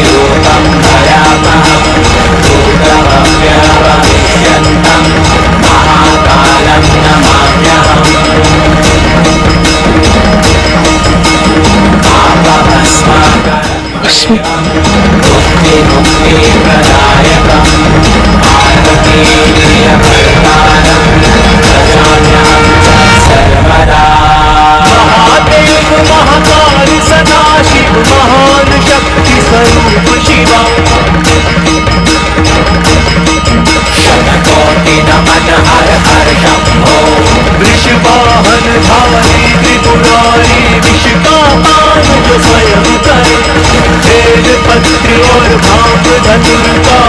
रूपं भयामहं भूतभव्यभविष्यन्तं महाकालं नमाम्यहम् पापभस्माकरं मुक्तिप्रदायकम् पार्वतीप्रियभर्तारं भजाम्यहं सर्वदा। महादेव महाकाल सदाशिव महान शक्ति स्वरूप शिवा शतकोटि नमन हर हर शंभो वृषवाहन धारी त्रिपुरारी विष का पान जो स्वयं करे वेद पत्र और भांग धनुर का